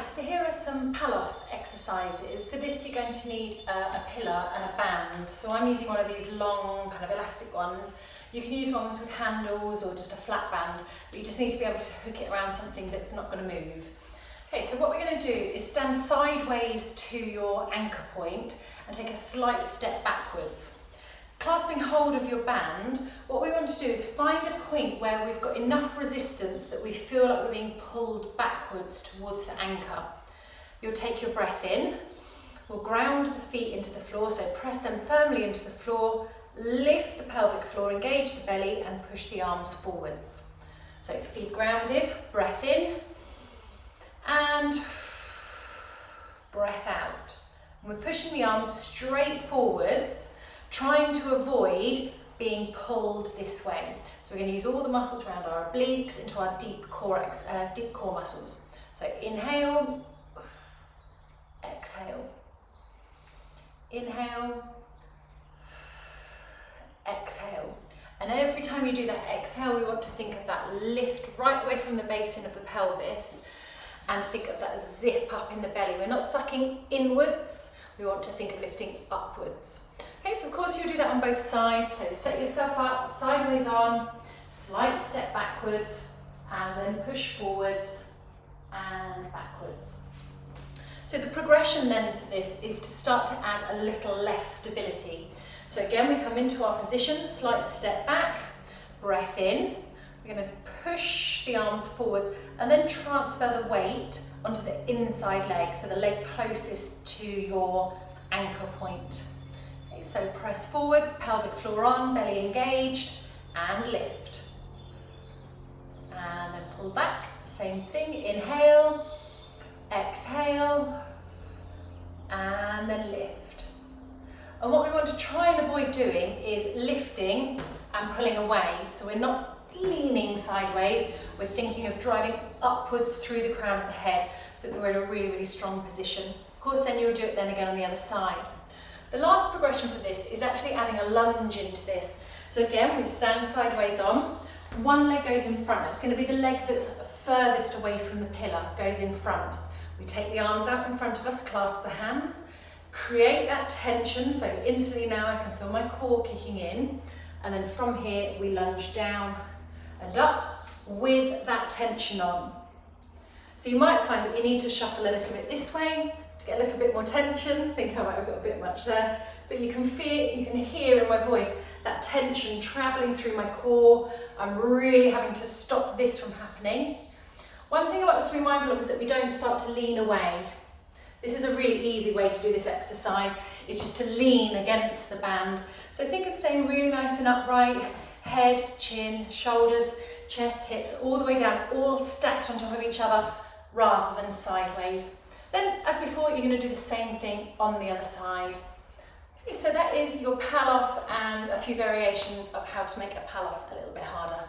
so here are some Palloff exercises. For this you're going to need a pillar and a band. So I'm using one of these long kind of elastic ones. You can use ones with handles or just a flat band, but you just need to be able to hook it around something that's not going to move. Okay, so what we're going to do is stand sideways to your anchor point and take a slight step backwards. Clasping hold of your band, what we want to do is find a point where we've got enough resistance that we feel like we're being pulled backwards towards the anchor. You'll take your breath in, we'll ground the feet into the floor, so press them firmly into the floor, lift the pelvic floor, engage the belly and push the arms forwards. So feet grounded, breath in and breath out. And we're pushing the arms straight forwards, trying to avoid being pulled this way. So we're going to use all the muscles around our obliques into our deep core muscles. So inhale, exhale, inhale, exhale. And every time you do that exhale, we want to think of that lift right away from the basin of the pelvis and think of that zip up in the belly. We're not sucking inwards, we want to think of lifting upwards. Okay, so of course you'll do that on both sides. So set yourself up, sideways on, slight step backwards, and then push forwards and backwards. So the progression then for this is to start to add a little less stability. So again, we come into our position, slight step back, breath in. We're going to push the arms forwards and then transfer the weight onto the inside leg, so the leg closest to your anchor point. Okay, so press forwards, pelvic floor on, belly engaged, and lift. And then pull back, same thing, inhale, exhale, and then lift. And what we want to try and avoid doing is lifting and pulling away. So we're not leaning sideways, we're thinking of driving upwards through the crown of the head so that we're in a really, really strong position. Of course, then you'll do it then again on the other side. The last progression for this is actually adding a lunge into this. So again, we stand sideways on, one leg goes in front. That's going to be the leg that's furthest away from the pillar, goes in front. We take the arms out in front of us, clasp the hands, create that tension. So instantly now I can feel my core kicking in. And then from here, we lunge down and up with that tension on. So you might find that you need to shuffle a little bit this way to get a little bit more tension. I think I might have got a bit much there, but you can hear in my voice that tension traveling through my core. I'm really having to stop this from happening. One thing I want us to be mindful of is that we don't start to lean away. This is a really easy way to do this exercise, is just to lean against the band. So think of staying really nice and upright, head, chin, shoulders, chest, hips, all the way down, all stacked on top of each other rather than sideways. Then, as before, you're going to do the same thing on the other side. Okay, so that is your Palloff and a few variations of how to make a Palloff a little bit harder.